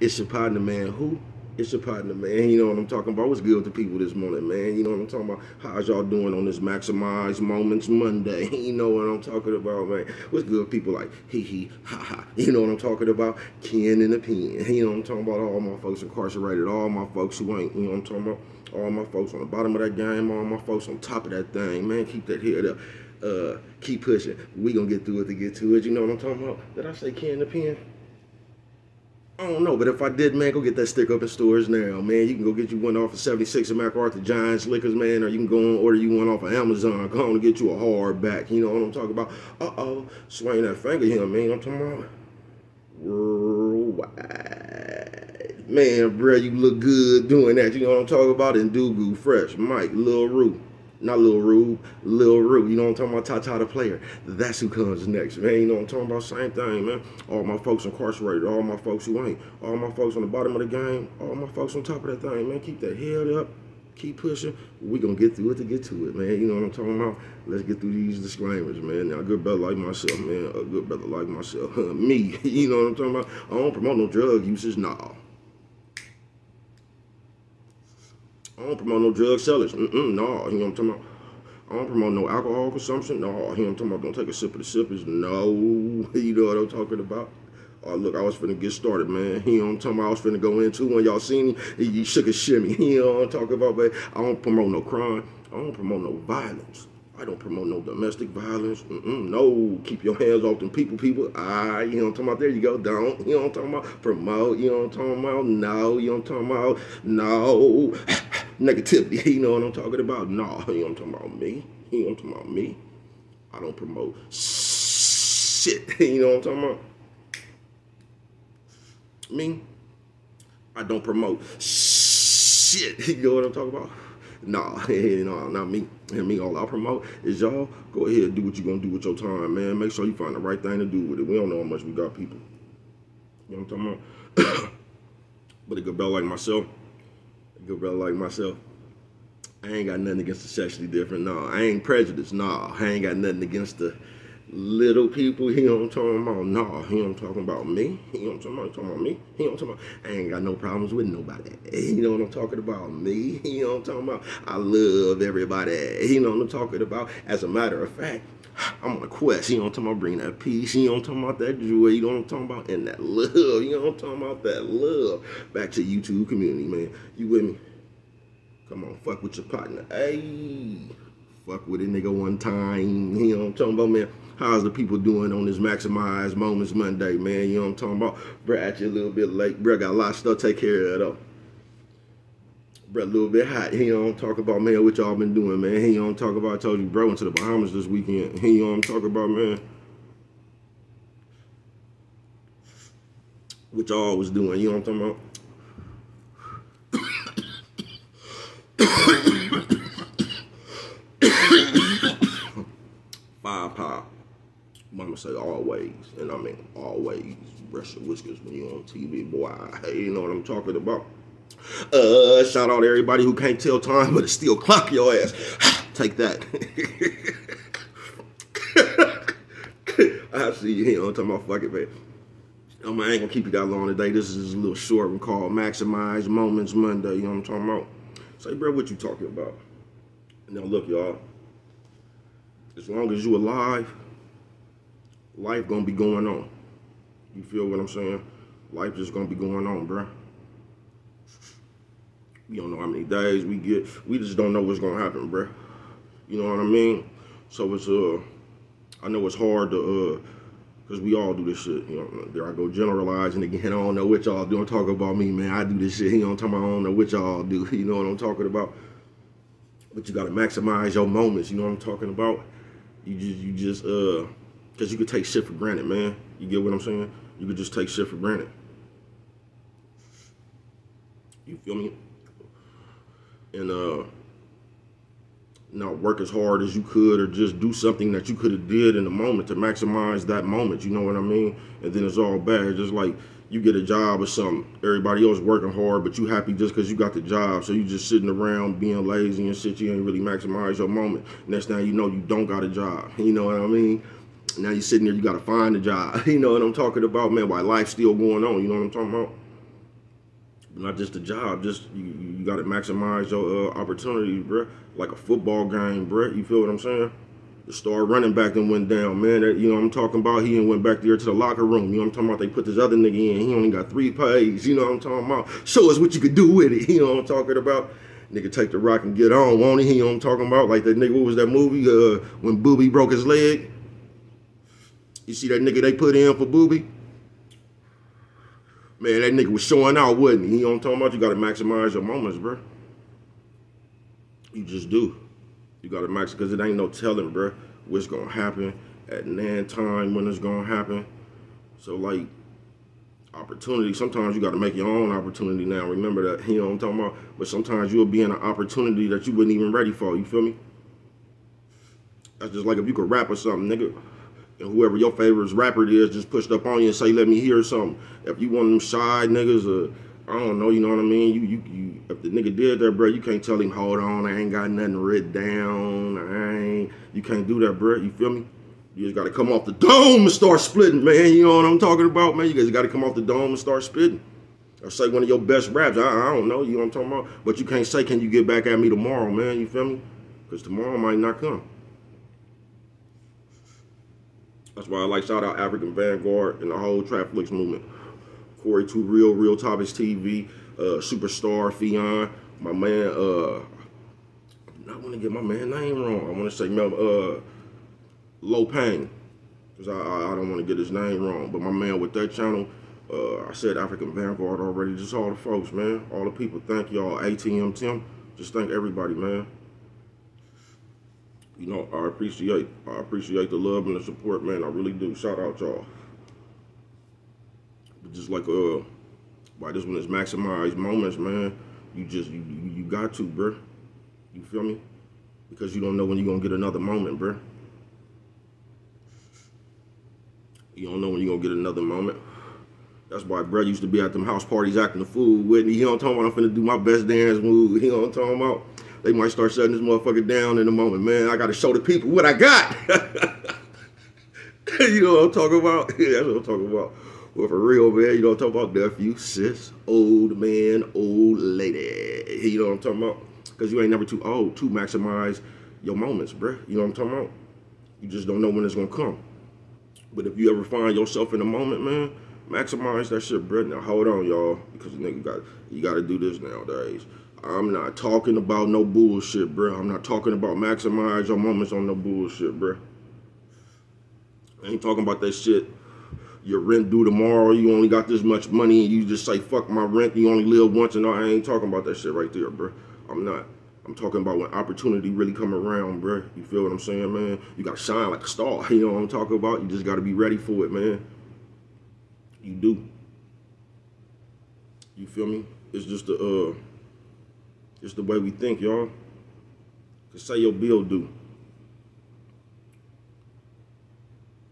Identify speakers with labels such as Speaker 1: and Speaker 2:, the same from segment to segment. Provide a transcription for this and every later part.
Speaker 1: It's your partner, man. Who? It's your partner, man. You know what I'm talking about? What's good with the people this morning, man? You know what I'm talking about? How's y'all doing on this Maximize Moments Monday? You know what I'm talking about, man? What's good with people like hee hee, ha ha? You know what I'm talking about? Ken in the pen. You know what I'm talking about? All my folks incarcerated, all my folks who ain't, you know what I'm talking about? All my folks on the bottom of that game, all my folks on top of that thing, man. Keep that head up. Keep pushing. We gonna get through it to get to it. You know what I'm talking about? Did I say Ken in the pen? I don't know, but if I did, man, go get that stick up in stores now, man. You can go get you one off of 76 and MacArthur Giants Liquors, man, or you can go and order you one off of Amazon. Go on and get you a hardback. You know what I'm talking about? Swing that finger here, man. I'm talking about worldwide. Man, bro, you look good doing that. You know what I'm talking about? And Dugu Fresh, Mike, Lil Rue. Not Lil Rube, Lil Rue. You know what I'm talking about? Tata the player. That's who comes next, man. You know what I'm talking about? Same thing, man. All my folks incarcerated, all my folks who ain't, all my folks on the bottom of the game, all my folks on top of that thing, man. Keep that head up. Keep pushing. We gonna get through it to get to it, man. You know what I'm talking about? Let's get through these disclaimers, man. Now, a good brother like myself, man. A good brother like myself. Me. You know what I'm talking about? I don't promote no drug usage, nah. I don't promote no drug sellers. Nah, you know what I'm talking about? I don't promote no alcohol consumption. No, you know what I'm talking about? Don't take a sip of the sippers. No, you know what I'm talking about? Oh, look, I was finna get started, man. You know what I'm talking about? I was finna go into when y'all seen me, you shook a shimmy. You know what I'm talking about, man? I don't promote no crime. I don't promote no violence. I don't promote no domestic violence. No, keep your hands off them people. You know what I'm talking about? There you go. Don't. You know what I'm talking about? Promote. You know what I'm talking about? No. You know what I'm talking about? No. Negativity. You know what I'm talking about? No. You know what I'm talking about? Me. You know what I'm talking about? Me. I don't promote shit. You know what I'm talking about? Me. I don't promote shit. You know what I'm talking about? Nah, no, not me. And me, all I promote is y'all go ahead and do what you're gonna do with your time, man. Make sure you find the right thing to do with it. We don't know how much we got people. You know what I'm talking about? But a good brother like myself, I ain't got nothing against the sexually different. No, I ain't prejudiced. No, I ain't got nothing against the little people. You know what I'm talking about? No, you know what I'm talking about? Me. You know what I'm talking about? Talking about me. You know what I'm talking about? I ain't got no problems with nobody. You know what I'm talking about? Me. You know what I'm talking about? I love everybody. You know what I'm talking about? As a matter of fact, I'm on a quest. You know what I'm talking about? Bring that peace. You know what I'm talking about? That joy. You know what I'm talking about? And that love. You know what I'm talking about? That love. Back to YouTube community, man. You with me? Come on, fuck with your partner. Hey, fuck with a nigga one time. You know what I'm talking about, man? How's the people doing on this Maximize Moments Monday, man? You know what I'm talking about? Bruh, at you a little bit late. Bruh, got a lot of stuff to take care of, though. Bruh, a little bit hot. You know what I'm talking about, man? What y'all been doing, man? You know what I'm talking about? I told you, bro, went to the Bahamas this weekend. You know what I'm talking about, man? What y'all was doing, you know what I'm talking about? Five pop. Mama say always, and I mean always brush your whiskers when you're on TV, boy. You know what I'm talking about. Shout out to everybody who can't tell time, but it still clock your ass. Take that. I see you know what I'm talking about. Fuck it, man. I ain't gonna keep you that long today. This is a little short one called Maximize Moments Monday. You know what I'm talking about? Say, bro, what you talking about? Now look, y'all. As long as you alive, life gonna be going on. You feel what I'm saying? Life just gonna be going on, bruh. We don't know how many days we get. We just don't know what's gonna happen, bruh. You know what I mean? So it's I know it's hard to cause we all do this shit. You know, there I go generalizing again. I don't know what y'all do. Don't talk about me, man. I do this shit. You know what I'm talking about? I don't know what y'all do. You know what I'm talking about? But you gotta maximize your moments. You know what I'm talking about? You just cause you could take shit for granted, man. You get what I'm saying? You could just take shit for granted. You feel me? And not work as hard as you could, or just do something that you could have did in the moment to maximize that moment. You know what I mean? And then it's all bad. Just like you get a job or something, everybody else working hard, but you happy just because you got the job. So you just sitting around being lazy and shit. You ain't really maximize your moment. Next thing you know, you don't got a job. You know what I mean? Now you're sitting there, you got to find a job. You know what I'm talking about, man? While life's still going on, you know what I'm talking about? Not just a job, just you got to maximize your opportunities, bro. Like a football game, bro. You feel what I'm saying? The star running back then went down, man. That, you know what I'm talking about? He went back there to the locker room. You know what I'm talking about? They put this other nigga in. He only got 3 plays. You know what I'm talking about? Show us what you could do with it. You know what I'm talking about? Nigga take the rock and get on, won't he? You know what I'm talking about? Like that nigga, what was that movie? When Booby broke his leg? You see that nigga they put in for Booby? Man, that nigga was showing out, wasn't he? You know what I'm talking about? You got to maximize your moments, bro. You just do. You got to max, because it ain't no telling, bro, what's going to happen at nan time, when it's going to happen. So, like, opportunity, sometimes you got to make your own opportunity now. Remember that, you know what I'm talking about? But sometimes you'll be in an opportunity that you wasn't even ready for, you feel me? That's just like if you could rap or something, nigga. And whoever your favorite rapper is just pushed up on you and say, let me hear something. If you one of them shy niggas, I don't know, you know what I mean? You if the nigga did that, bro, you can't tell him, hold on, I ain't got nothing written down. You can't do that, bro, you feel me? You just got to come off the dome and start splitting, man. You know what I'm talking about, man? You guys got to come off the dome and start spitting. Or say one of your best raps. I don't know, you know what I'm talking about? But you can't say, can you get back at me tomorrow, man? You feel me? Because tomorrow might not come. That's why I like shout out African Vanguard and the whole Trapflix movement. Corey Too Real, Real Topics TV, Superstar, Fion, my man, I want to get my man name wrong. I want to say Low Pain, because I don't want to get his name wrong. But my man with that channel, I said African Vanguard already, just all the folks, man. All the people, thank y'all. ATM Tim, just thank everybody, man. You know, I appreciate the love and the support, man. I really do. Shout out y'all. But just like why this one is maximized moments, man. You got to, bro. You feel me? Because you don't know when you're gonna get another moment, bro. You don't know when you're gonna get another moment. That's why bro used to be at them house parties acting the fool with me. You know what I'm talking about? I'm finna do my best dance move. You know what I'm talking about? They might start shutting this motherfucker down in a moment. Man, I got to show the people what I got. You know what I'm talking about? Yeah, that's what I'm talking about. Well, for real, man, you know what I'm talking about? Nephew, sis, old man, old lady. You know what I'm talking about? Because you ain't never too old to maximize your moments, bruh. You know what I'm talking about? You just don't know when it's going to come. But if you ever find yourself in a moment, man, maximize that shit, bruh. Now, hold on, y'all, because nigga you got to do this nowadays. I'm not talking about no bullshit, bro. I'm not talking about maximize your moments on no bullshit, bro. I ain't talking about that shit. Your rent due tomorrow, you only got this much money, and you just say, fuck my rent, you only live once, and I ain't talking about that shit right there, bro. I'm not. I'm talking about when opportunity really come around, bro. You feel what I'm saying, man? You gotta shine like a star, you know what I'm talking about? You just gotta be ready for it, man. You do. You feel me? It's just it's the way we think, y'all. Just say your bill due.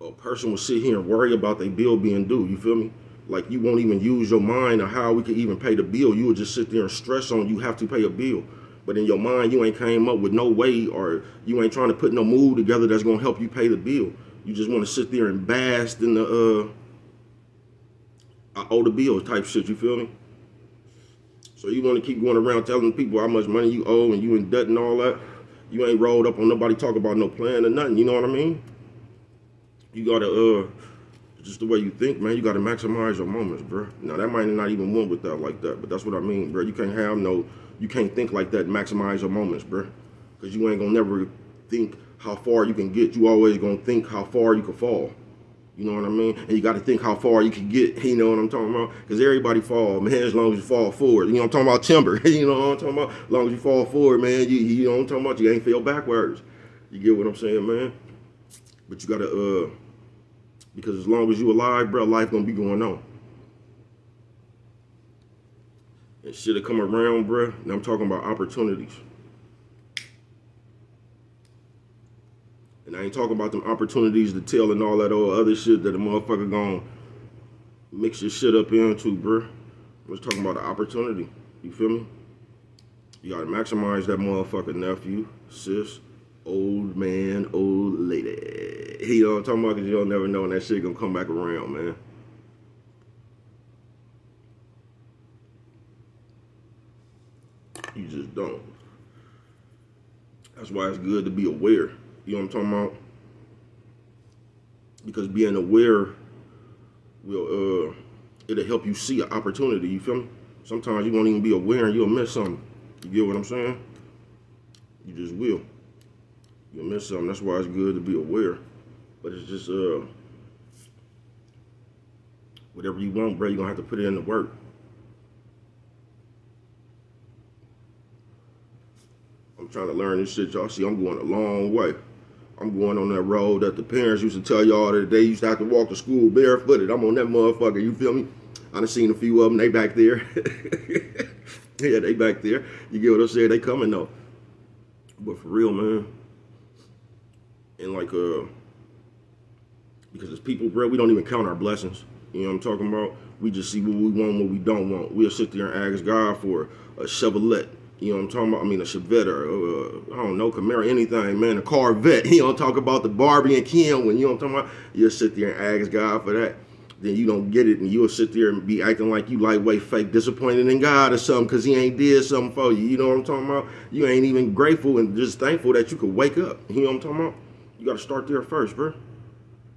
Speaker 1: A person will sit here and worry about their bill being due, you feel me? Like you won't even use your mind on how we could even pay the bill. You will just sit there and stress on you have to pay a bill. But in your mind, you ain't came up with no way, or you ain't trying to put no move together that's gonna help you pay the bill. You just wanna sit there and bask in the I owe the bill type shit, you feel me? So you want to keep going around telling people how much money you owe and you in debt and all that. You ain't rolled up on nobody talk about no plan or nothing. You know what I mean? You got to, just the way you think, man, you got to maximize your moments, bro. Now, that might not even went with that like that, but that's what I mean, bro. You can't think like that and maximize your moments, bro. Because you ain't going to never think how far you can get. You always going to think how far you can fall. You know what I mean? And you got to think how far you can get. You know what I'm talking about? Because everybody fall, man, as long as you fall forward. You know what I'm talking about? Timber. You know what I'm talking about? As long as you fall forward, man, you know what I'm talking about? You ain't fell backwards. You get what I'm saying, man? But you got to, because as long as you alive, bro, life going to be going on. And shit will come around, bro. And I'm talking about opportunities. And I ain't talking about them opportunities to tell and all that other shit that a motherfucker gonna mix your shit up into, bro. I'm just talking about the opportunity. You feel me? You gotta maximize that motherfucker, nephew, sis, old man, old lady. You know what I'm talking about? Because you don't never know when that shit gonna come back around, man. You just don't. That's why it's good to be aware. You know what I'm talking about? Because being aware will it'll help you see an opportunity. You feel me? Sometimes you won't even be aware and you'll miss something. You get what I'm saying? You just will. You'll miss something. That's why it's good to be aware. But it's just whatever you want, bro, you're gonna have to put it in the work. I'm trying to learn this shit, y'all. See, I'm going a long way. I'm going on that road that the parents used to tell y'all that they used to have to walk to school barefooted. I'm on that motherfucker, you feel me? I done seen a few of them, they back there. Yeah, they back there. You get what I'm saying? They coming though. But for real, man. And like, because as people, bro, we don't even count our blessings. You know what I'm talking about? We just see what we want, what we don't want. We'll sit there and ask God for a Chevrolet. You know what I'm talking about? I mean, a Chevette or, I don't know, Camaro, anything, man, a Corvette. You don't talk about the Barbie and Ken when, you know what I'm talking about? You'll sit there and ask God for that. Then you don't get it, and you'll sit there and be acting like you lightweight, fake, disappointed in God or something because he ain't did something for you. You know what I'm talking about? You ain't even grateful and just thankful that you could wake up. You know what I'm talking about? You got to start there first, bro.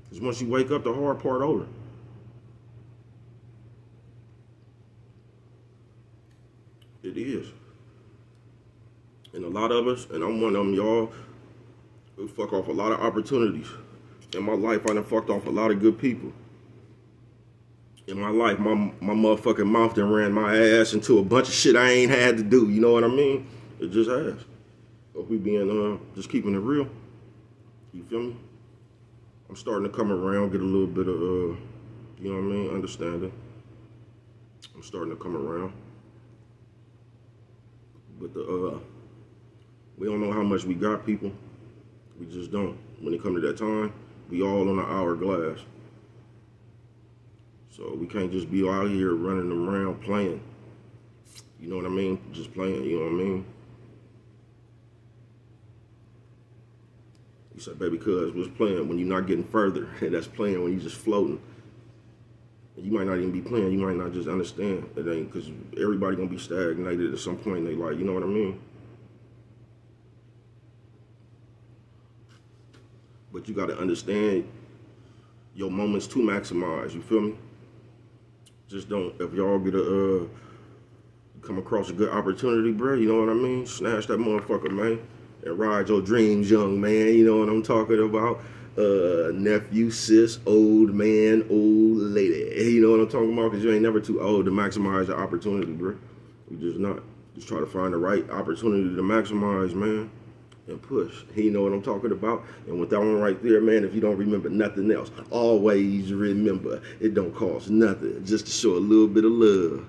Speaker 1: Because once you wake up, the hard part over. It is. And a lot of us, and I'm one of them, y'all, we fuck off a lot of opportunities. In my life, I done fucked off a lot of good people. In my life, my motherfucking mouth done ran my ass into a bunch of shit I ain't had to do. You know what I mean? It just has. If we being, just keeping it real. You feel me? I'm starting to come around, get a little bit of, you know what I mean, understanding. I'm starting to come around. But we don't know how much we got, people. We just don't. When it comes to that time, we all on an hourglass. So we can't just be out here running around playing. You know what I mean? Just playing, you know what I mean? You said, baby, cuz, what's playing when you're not getting further? That's playing when you're just floating. You might not even be playing. You might not just understand. It ain't, because everybody going to be stagnated at some point in their life. You know what I mean? But you got to understand your moments to maximize. You feel me? Just don't, if y'all get a, come across a good opportunity, bro, you know what I mean? Snatch that motherfucker, man, and ride your dreams, young man. You know what I'm talking about? Nephew, sis, old man, old lady. You know what I'm talking about? Because you ain't never too old to maximize your opportunity, bro. You just not. Just try to find the right opportunity to maximize, man, and push. You know what I'm talking about? And with that one right there, man, if you don't remember nothing else, always remember it don't cost nothing just to show a little bit of love.